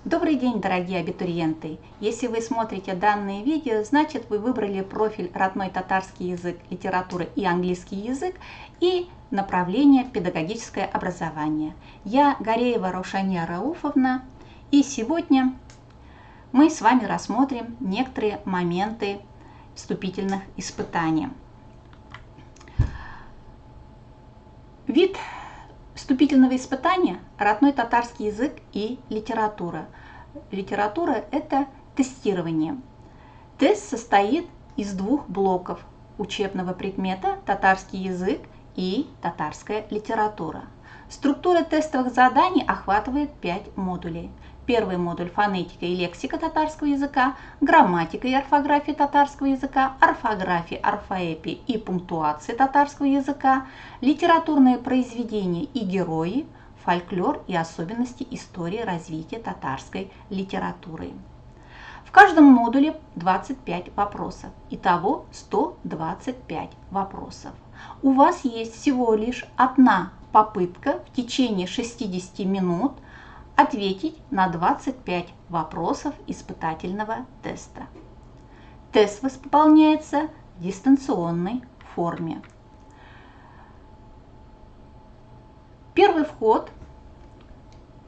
Добрый день, дорогие абитуриенты! Если вы смотрите данное видео, значит вы выбрали профиль родной татарский язык, литература и английский язык и направление педагогическое образование. Я Гореева Раушания Рауфовна, и сегодня мы с вами рассмотрим некоторые моменты вступительных испытаний. Вид вступительного испытания – родной татарский язык и литература. Литература – это тестирование. Тест состоит из двух блоков учебного предмета «Татарский язык» и «Татарская литература». Структура тестовых заданий охватывает 5 модулей. Первый модуль – фонетика и лексика татарского языка, грамматика и орфография татарского языка, орфография, орфоэпия и пунктуация татарского языка, литературные произведения и герои, фольклор и особенности истории развития татарской литературы. В каждом модуле 25 вопросов, итого 125 вопросов. У вас есть всего лишь одна попытка в течение 60 минут ответить на 25 вопросов испытательного теста. Тест выполняется в дистанционной форме. Первый вход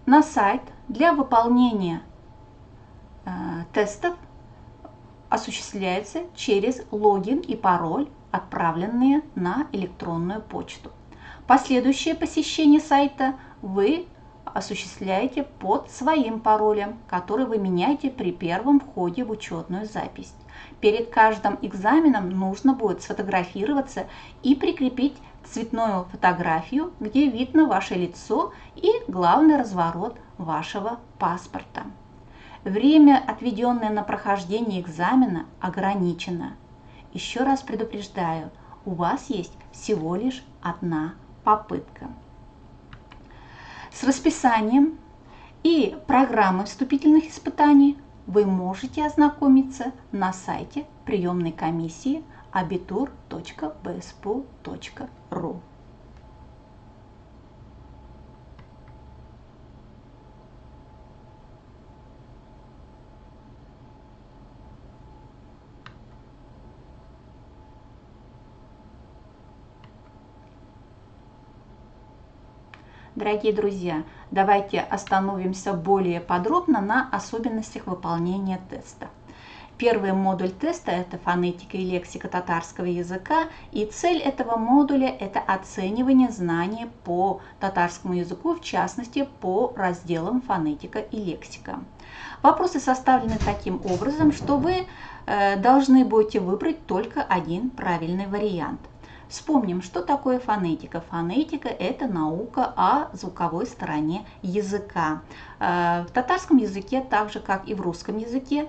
на сайт для выполнения тестов осуществляется через логин и пароль, отправленные на электронную почту. Последующее посещение сайта вы осуществляете под своим паролем, который вы меняете при первом входе в учетную запись. Перед каждым экзаменом нужно будет сфотографироваться и прикрепить цветную фотографию, где видно ваше лицо и главный разворот вашего паспорта. Время, отведенное на прохождение экзамена, ограничено. Еще раз предупреждаю, у вас есть всего лишь одна попытка. С расписанием и программой вступительных испытаний вы можете ознакомиться на сайте приемной комиссии abitur.bspu.ru. Дорогие друзья, давайте остановимся более подробно на особенностях выполнения теста. Первый модуль теста – это фонетика и лексика татарского языка, и цель этого модуля – это оценивание знаний по татарскому языку, в частности по разделам фонетика и лексика. Вопросы составлены таким образом, что вы должны будете выбрать только один правильный вариант. Вспомним, что такое фонетика. Фонетика – это наука о звуковой стороне языка. В татарском языке, так же как и в русском языке,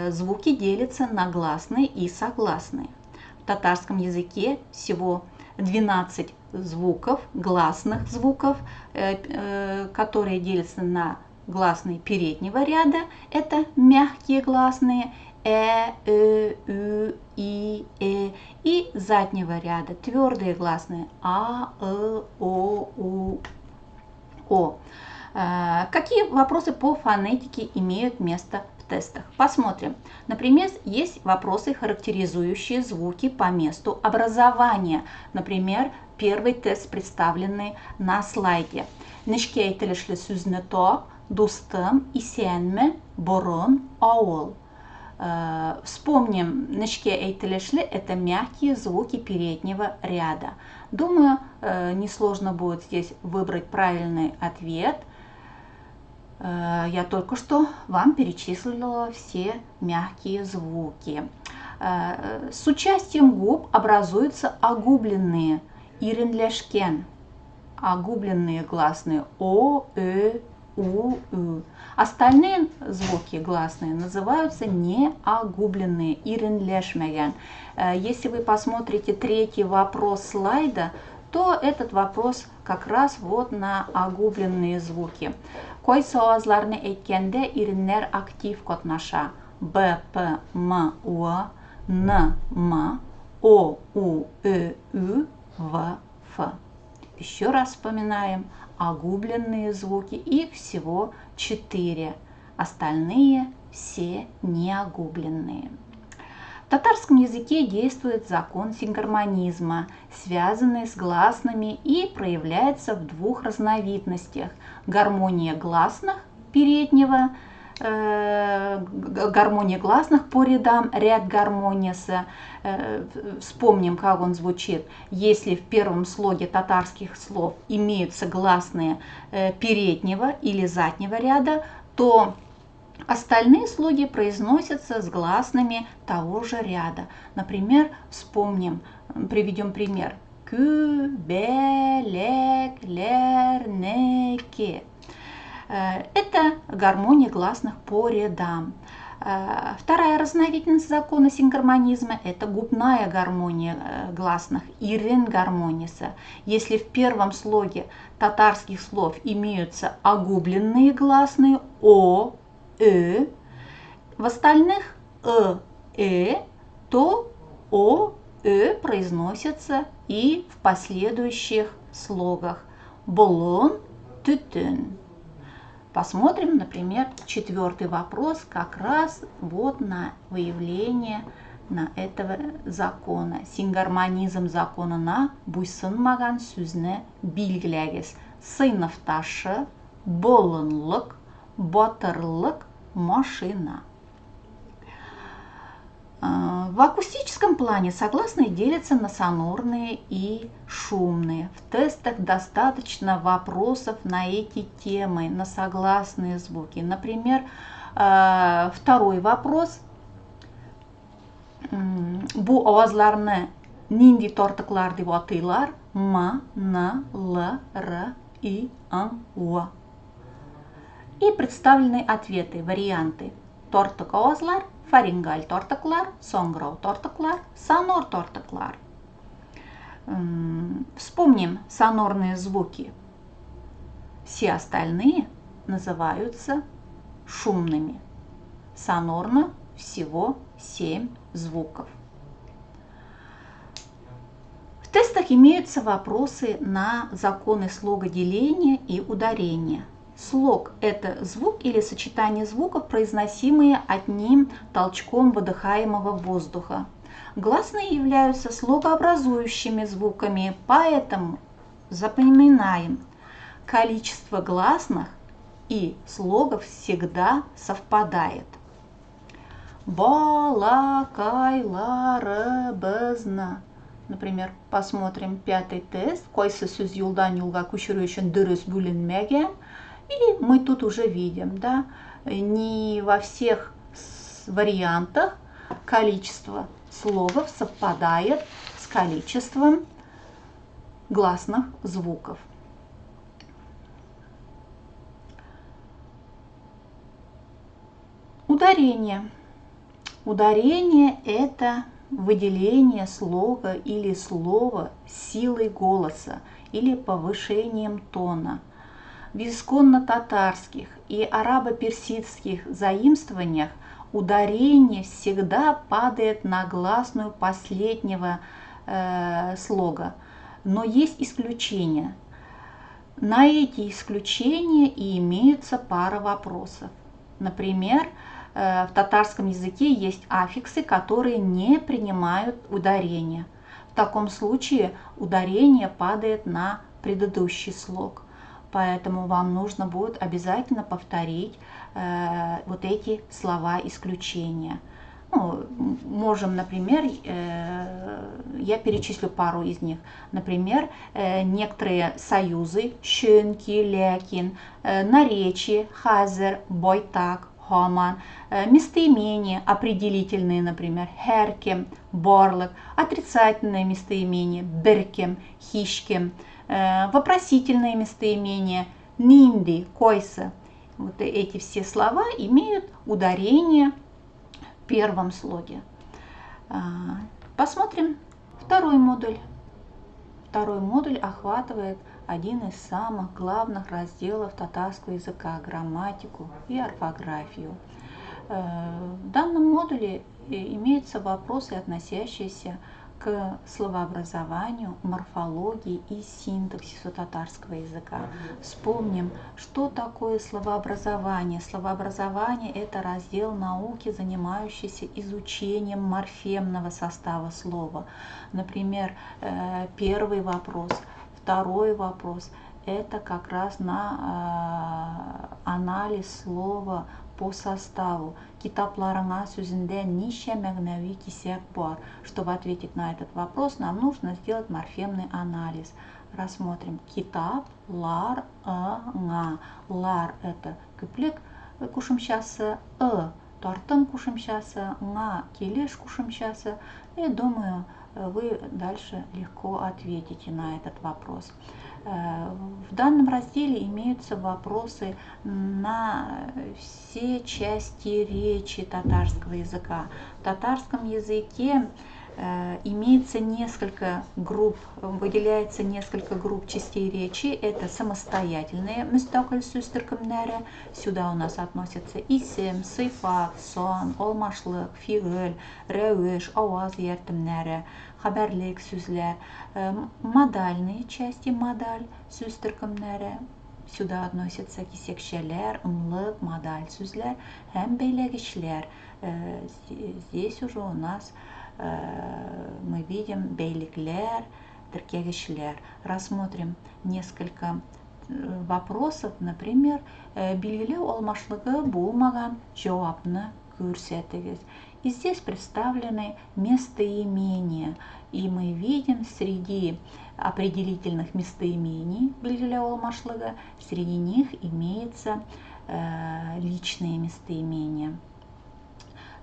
звуки делятся на гласные и согласные. В татарском языке всего 12 звуков, гласных звуков, которые делятся на гласные переднего ряда. Это мягкие гласные и заднего ряда твердые гласные о. Какие вопросы по фонетике имеют место в тестах? Посмотрим. Например, есть вопросы, характеризующие звуки по месту образования. Например, первый тест, представленный на слайде. Нечке әйтелешле сүзне тап, дустым, исәнме, борын, авыл. Вспомним, нечке әйтелешле – это мягкие звуки переднего ряда. Думаю, несложно будет здесь выбрать правильный ответ. Я только что вам перечислила все мягкие звуки. С участием губ образуются огубленные иренлешкен, огубленные гласные о, у. Остальные звуки гласные называются неогубленные, иренлешмеген. Если вы посмотрите третий вопрос слайда, то этот вопрос как раз вот на огубленные звуки. Кой соазларны әйткәндә иреннәр актив катнаша. Б, П, М, У, Н, М, О, У, Ü, В, Ф. Еще раз вспоминаем огубленные звуки, их всего 4. остальные все неогубленные. В татарском языке действует закон сингармонизма, связанный с гласными и проявляется в двух разновидностях. Гармония гласных переднего, гармония гласных по рядам, ряд гармониса. Вспомним, как он звучит. Если в первом слоге татарских слов имеются гласные переднего или заднего ряда, то остальные слоги произносятся с гласными того же ряда. Например, приведем пример. Кü, бе, лек, лер, не, ке. Это гармония гласных по рядам. Вторая разновидность закона сингармонизма – это губная гармония гласных, ирен гармониса. Если в первом слоге татарских слов имеются огубленные гласные о, в остальных то о, произносятся и в последующих слогах. Болон, тютюн. Посмотрим, например, четвертый вопрос как раз вот на выявление этого закона. Сингармонизм законына буйсынмаган сүзне билгилегиз. Сыйныфташы, болынлык, батырлык, машина. В акустическом плане согласные делятся на сонорные и шумные. В тестах достаточно вопросов на эти темы, на согласные звуки. Например, второй вопрос. Бу авазларны нинди тортыклар деп атыйлар? Ма, на, л, р, и, ан, уа. И представлены ответы, варианты. Тортык авазлар, фарингаль тортыклар, соңгырау тортыклар, сонор тортыклар. Вспомним сонорные звуки. Все остальные называются шумными. Сонорно всего 7 звуков. В тестах имеются вопросы на законы слогоделения и ударения. Слог – это звук или сочетание звуков, произносимые одним толчком выдыхаемого воздуха. Гласные являются слогообразующими звуками, поэтому запоминаем, количество гласных и слогов всегда совпадает. Балакайларыбызны. Например, посмотрим пятый тест. Койсы сөз юлдан юлга көшіру үшін дұрыс бөлінмеген. И мы тут уже видим, да, не во всех вариантах количество слогов совпадает с количеством гласных звуков. Ударение. Ударение – это выделение слога или слова силой голоса или повышением тона. В исконно-татарских и арабо-персидских заимствованиях ударение всегда падает на гласную последнего слога, но есть исключения. На эти исключения и имеются пара вопросов. Например, в татарском языке есть аффиксы, которые не принимают ударение. В таком случае ударение падает на предыдущий слог. Поэтому вам нужно будет обязательно повторить вот эти слова исключения. Ну, можем, например, я перечислю пару из них. Например, некоторые союзы, щенки, лекин, наречия, хазер, бойтак, хоман, местоимения определительные, например, херкем, борлык, отрицательные местоимения, беркем, хишкем, вопросительные местоимения, нинди, койса. Вот эти все слова имеют ударение в первом слоге. Посмотрим второй модуль. Второй модуль охватывает один из самых главных разделов татарского языка – грамматику и орфографию. В данном модуле имеются вопросы, относящиеся к словообразованию, морфологии и синтаксису татарского языка. Вспомним, что такое словообразование. Словообразование – это раздел науки, занимающийся изучением морфемного состава слова. Например, первый вопрос, второй вопрос – это как раз на анализ слова по составу. Китапларыңа сөзінде неше мәгнәви кисәк бар? Чтобы ответить на этот вопрос, нам нужно сделать морфемный анализ. Рассмотрим. Китапларыңа. Лар – это күплек кушымчасы, тартым кушымчасы, келеш кушымчасы. И думаю, вы дальше легко ответите на этот вопрос. В данном разделе имеются вопросы на все части речи татарского языка. В татарском языке имеется несколько групп, выделяется несколько групп частей речи. Это самостоятельные мустакиль сүз төркемнәре. Сюда у нас относятся исем, сыйфат, сан, алмашлык, фигыль, рәвеш, аваз ияртемнәре, хәбәрлек сүзләр. Модальные части, модаль сүз төркемнәре. Сюда относятся кисекчәләр, ымлык, модаль сүзләр һәм бәйләгечләр. Здесь уже у нас мы видим бәйлекләр, теркәгечләр. Рассмотрим несколько вопросов. Например, билгеләү алмашлыгы булмаган җавапны күрсәтегез. И здесь представлены местоимения. И мы видим среди определительных местоимений билгеләү алмашлыгы, среди них имеются личные местоимения.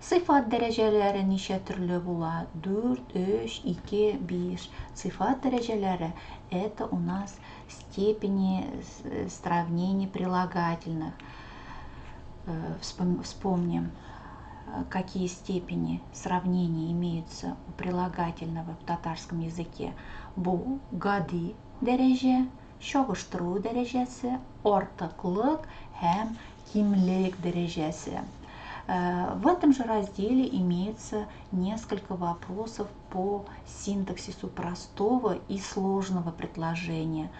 Сыйфат дәрәҗәләре ничә төрле була? 4, 3, 2, 5. Сыйфат дәрәҗәләре – это у нас степени сравнений прилагательных. Вспомним, какие степени сравнения имеются у прилагательного в татарском языке. Бу гади дәрәҗә, чагыштыру дәрәҗәсе, артыклык һәм кимлек дәрәҗәсе. В этом же разделе имеется несколько вопросов по синтаксису простого и сложного предложения.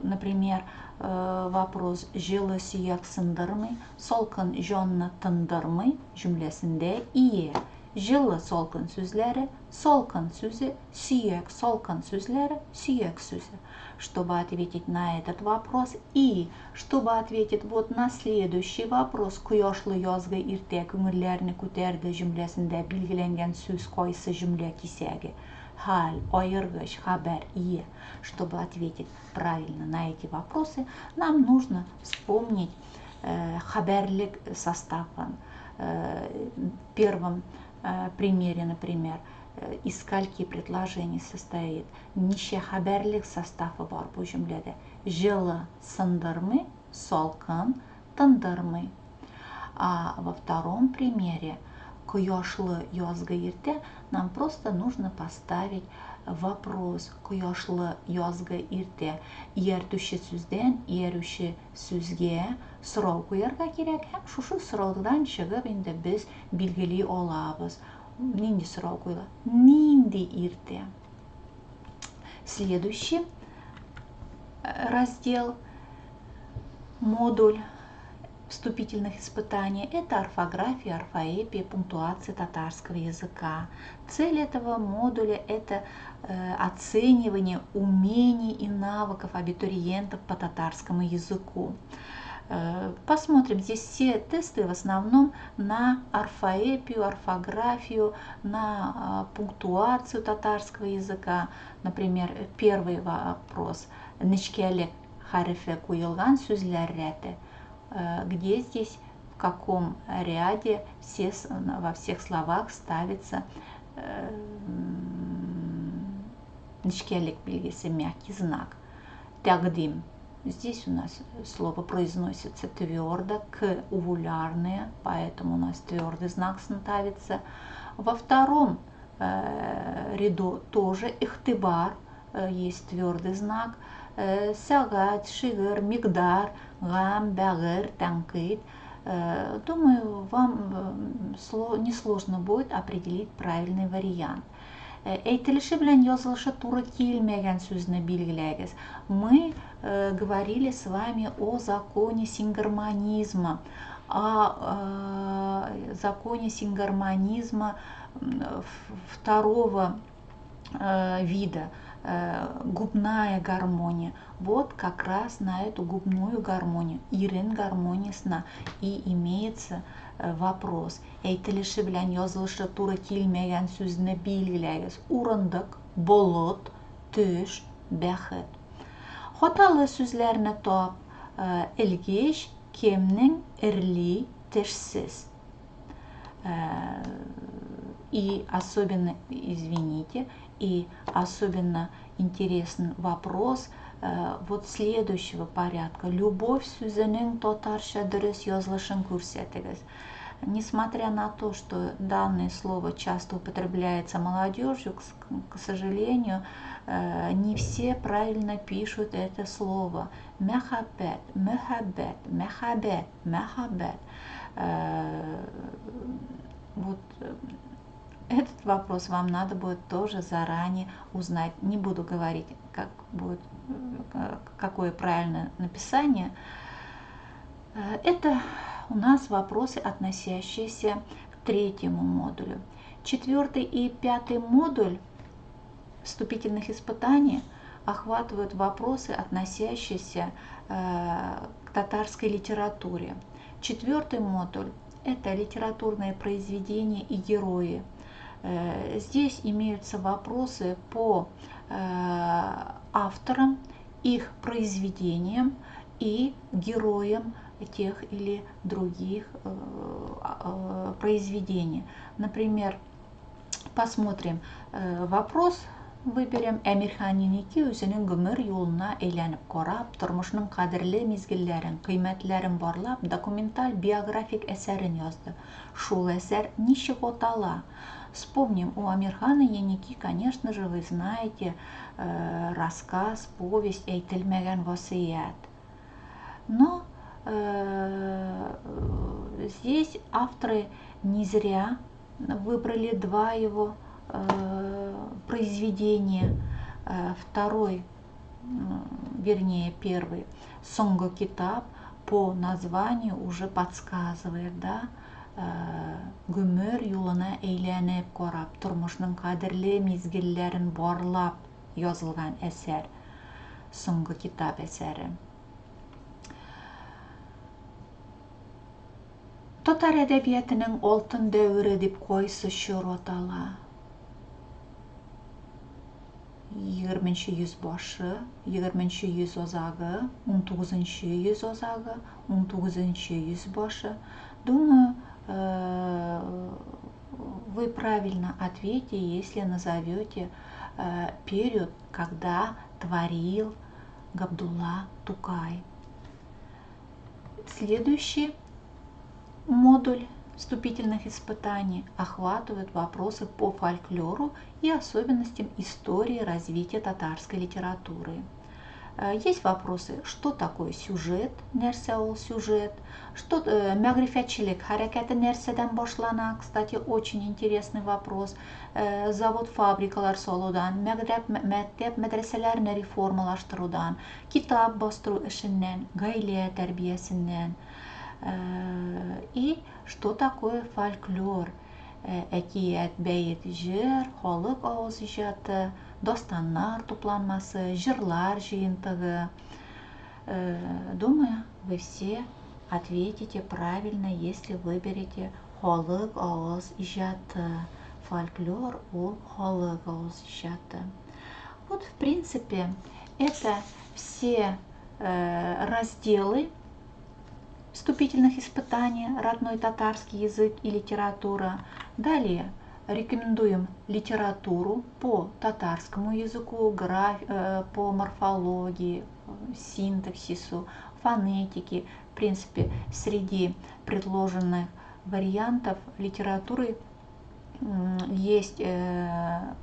Например, вопрос «Жылы сүйек сындырмый, солкын жонны тындырмый» cümlesinde «ие». Жылы солкын сүзләре, солкын сүзе, сүйек солкын сүзләре, сүйек сүзе. Чтобы ответить на этот вопрос и чтобы ответить вот на следующий вопрос, кояшлы язгы иртә күңелләрне күтәрде cümlesinde билгеләнгән сүз кайсы cümle кисәге? Халь, айыргыч, хабар, ие. Чтобы ответить правильно на эти вопросы, нам нужно вспомнить хабарлик составом. В первом примере, например, из скольки предложений состоит ниче хабарлик составы бар bu cümlede. Жылы сындырмый, солкын тындырмый. А во втором примере кояшлы язгы иртә нам просто нужно поставить вопрос. Кояшлы язгы иртә ияртүче сүздән иярүче сүзгә сорау куярга кирәк һәм шушы сораудан чыгып инде без билгели алабыз. Нинди сорау куела? Нинди иртә? Следующий раздел, модуль вступительных испытаний – это орфография, орфоэпия, пунктуация татарского языка. Цель этого модуля – это оценивание умений и навыков абитуриентов по татарскому языку. Посмотрим, здесь все тесты в основном на орфоэпию, орфографию, на пунктуацию татарского языка. Например, первый вопрос – нечкелек харифе куелган сүзләр рәте. Где здесь, в каком ряде во всех словах ставится нечкелек белгisi, мягкий знак. Тагдим. Здесь у нас слово произносится твердо, к увулярные, поэтому у нас твердый знак ставится. Во втором ряду тоже ихтибар, есть твердый знак. Сагат, шигыр, мигдар, гам, бягыр, танкит. Думаю, вам несложно будет определить правильный вариант. Әйтелеше белән язылышы туры килмәгән сүзне билгеләгез. Мы говорили с вами о законе сингармонизма, о законе сингармонизма второго вида, губная гармония. Вот как раз на эту губную гармонию, ирен гармониясына и имеется вопрос. Әйтелеше белән язылышы туры килмәгән сүзне билгеләгез. Урындык, болот, төш, бәхет. Хаталы сүзләрне тап. Элгеч, кемнең, эрли, тешсез. И особенно, извините, и особенно интересен вопрос вот следующего порядка. Любовь сүзенең татарча дөрес язылышын күрсәтегез. Несмотря на то, что данное слово часто употребляется молодежью, к сожалению, не все правильно пишут это слово. Мәхәббәт, мәхәббәт, мәхәббәт, мәхәббәт. Вот этот вопрос вам надо будет тоже заранее узнать. Не буду говорить, какое правильное написание. Это у нас вопросы, относящиеся к третьему модулю. 4 и 5 модуль вступительных испытаний охватывают вопросы, относящиеся к татарской литературе. 4 модуль – это литературные произведения и герои. Здесь имеются вопросы по авторам, их произведениям и героям тех или других произведений. Например, посмотрим вопрос, выберем. Әмирханинеки үзенең гомер юлына әйләнеп карап, тормышның кадерле мизгелләрен, кыйммәтләрен барлап, документаль биографик әсәрен язды. Шул әсәр ничек атала? Вспомним, у Амирхана Еники, конечно же, вы знаете рассказ, повесть «Әйтелмәгән васыят». Но здесь авторы не зря выбрали два его произведения. Второй, вернее первый, «Соңгы китап», по названию уже подсказывает, да, гомер юлына әйләнеп карап, тормышның кадерле мизгелләрен барлап язылган әсәр, «Соңгы китап» әсәре. Татар әдәбиятының алтын дәвре дип кайсы чор атала? 20-нче йөз башы, 20-нче йөз азагы, 19-нче йөз азагы, 19-нче йөз башы. Думаю, вы правильно ответите, если назовете период, когда творил Габдулла Тукай. Следующий модуль вступительных испытаний охватывает вопросы по фольклору и особенностям истории развития татарской литературы. Есть вопросы, что такое сюжет, нәрсә ул сюжет, что мәгърифәтчелек хәрәкәте нәрсәдән башлана, кстати, очень интересный вопрос. Завод, фабрикалар салудан, мәктәп, мәдрәсәләрне реформалаштырудан, китап бастыру эшеннән, гаилә тәрбиясеннән. И что такое фольклор? Әкият, бәйет, җыр, халык авыз иҗаты, дастаннар тупланмасы, җырлар җыентыгы. Думаю, вы все ответите правильно, если выберете халык авыз иҗаты. Фольклор ул халык авыз иҗаты. Вот, в принципе, это все разделы вступительных испытаний, родной татарский язык и литература. Далее рекомендуем литературу по татарскому языку, по морфологии, синтаксису, фонетике. В принципе, среди предложенных вариантов литературы есть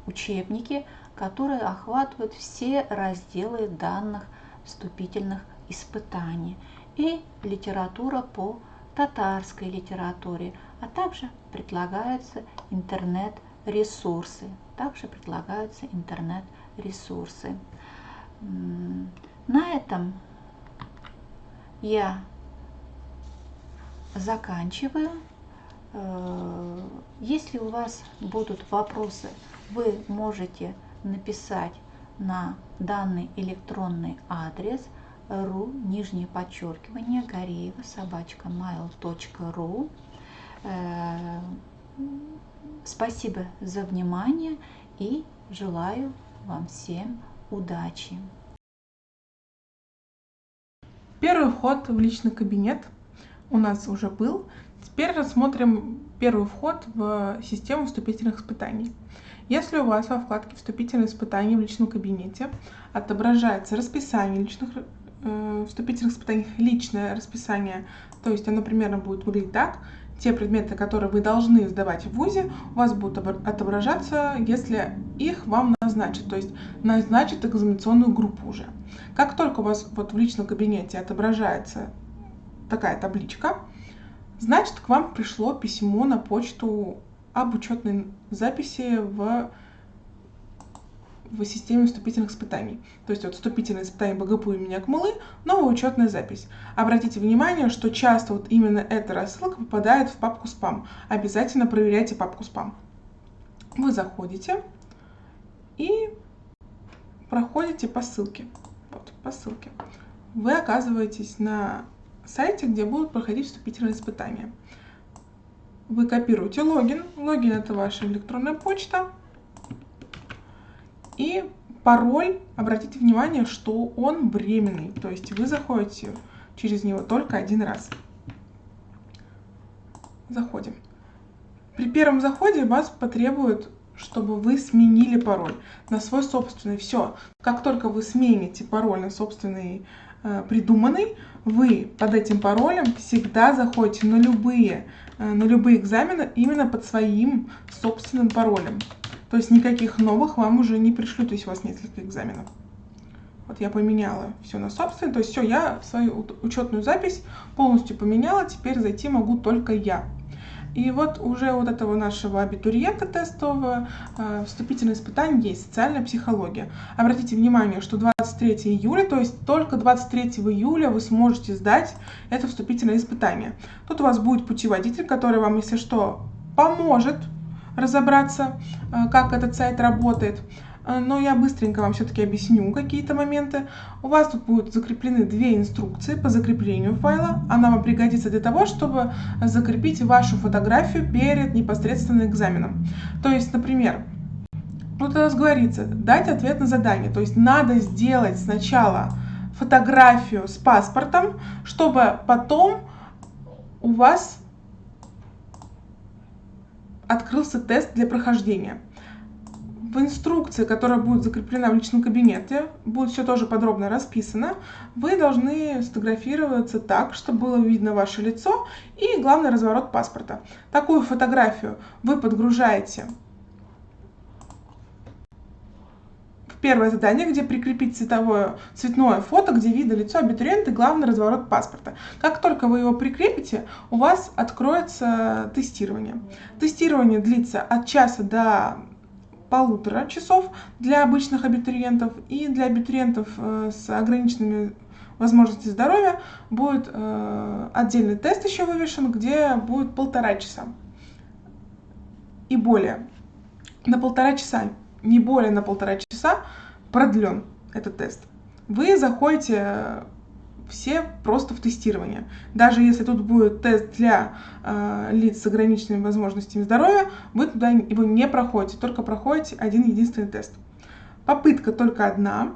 учебники, которые охватывают все разделы данных вступительных испытаний. И литература по татарской литературе, а также предлагаются интернет-ресурсы. На этом я заканчиваю. Если у вас будут вопросы, вы можете написать на данный электронный адрес ru_Гореева@mail.ru. Спасибо за внимание и желаю вам всем удачи. Первый вход в личный кабинет у нас уже был. Теперь рассмотрим первый вход в систему вступительных испытаний. Если у вас во вкладке «Вступительные испытания» в личном кабинете отображается расписание вступительных испытаний, личное расписание, то есть оно примерно будет выглядеть так: те предметы, которые вы должны сдавать в ВУЗе, у вас будут отображаться, если их вам назначат, то есть назначат экзаменационную группу уже. Как только у вас вот в личном кабинете отображается такая табличка, значит, к вам пришло письмо на почту об учетной записи в системе вступительных испытаний. То есть вот вступительные испытания БГПУ имени Акмуллы, новая учетная запись. Обратите внимание, что часто вот именно эта рассылка попадает в папку спам. Обязательно проверяйте папку спам. Вы заходите и проходите по ссылке. Вот, по ссылке. Вы оказываетесь на сайте, где будут проходить вступительные испытания. Вы копируете логин. Логин — это ваша электронная почта. И пароль, обратите внимание, что он временный, то есть вы заходите через него только один раз. Заходим. При первом заходе вас потребует, чтобы вы сменили пароль на свой собственный. Все. Как только вы смените пароль на собственный придуманный, вы под этим паролем всегда заходите на любые экзамены именно под своим собственным паролем. То есть никаких новых вам уже не пришлют, если у вас несколько экзаменов. Вот я поменяла все на собственный, то есть все, я свою учетную запись полностью поменяла, теперь зайти могу только я. И вот уже вот этого нашего абитуриента тестового вступительное испытание есть, социальная психология. Обратите внимание, что 23 июля, то есть только 23 июля вы сможете сдать это вступительное испытание. Тут у вас будет путеводитель, который вам, если что, поможет разобраться, как этот сайт работает. Но я быстренько вам все-таки объясню какие-то моменты. У вас тут будут закреплены две инструкции по закреплению файла. Она вам пригодится для того, чтобы закрепить вашу фотографию перед непосредственно экзаменом. То есть, например, тут у нас говорится дать ответ на задание. То есть надо сделать сначала фотографию с паспортом, чтобы потом у вас открылся тест для прохождения. В инструкции, которая будет закреплена в личном кабинете, будет все тоже подробно расписано. Вы должны сфотографироваться так, чтобы было видно ваше лицо и, главный, разворот паспорта. Такую фотографию вы подгружаете в первое задание, где прикрепить цветное фото, где видно лицо абитуриента и, главный, разворот паспорта. Как только вы его прикрепите, у вас откроется тестирование. Тестирование длится от часа до 1,5 часов для обычных абитуриентов, и для абитуриентов с ограниченными возможностями здоровья будет отдельный тест еще вывешен, где будет 1,5 часа и более. На 1,5 часа, не более на 1,5 часа продлен этот тест. Вы заходите все просто в тестирование. Даже если тут будет тест для лиц с ограниченными возможностями здоровья, вы туда его не проходите, только проходите один единственный тест. Попытка только одна.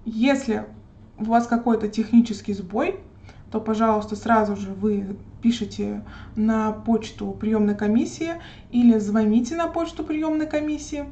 Если у вас какой-то технический сбой, то, пожалуйста, сразу же вы пишите на почту приемной комиссии или звоните на почту приемной комиссии.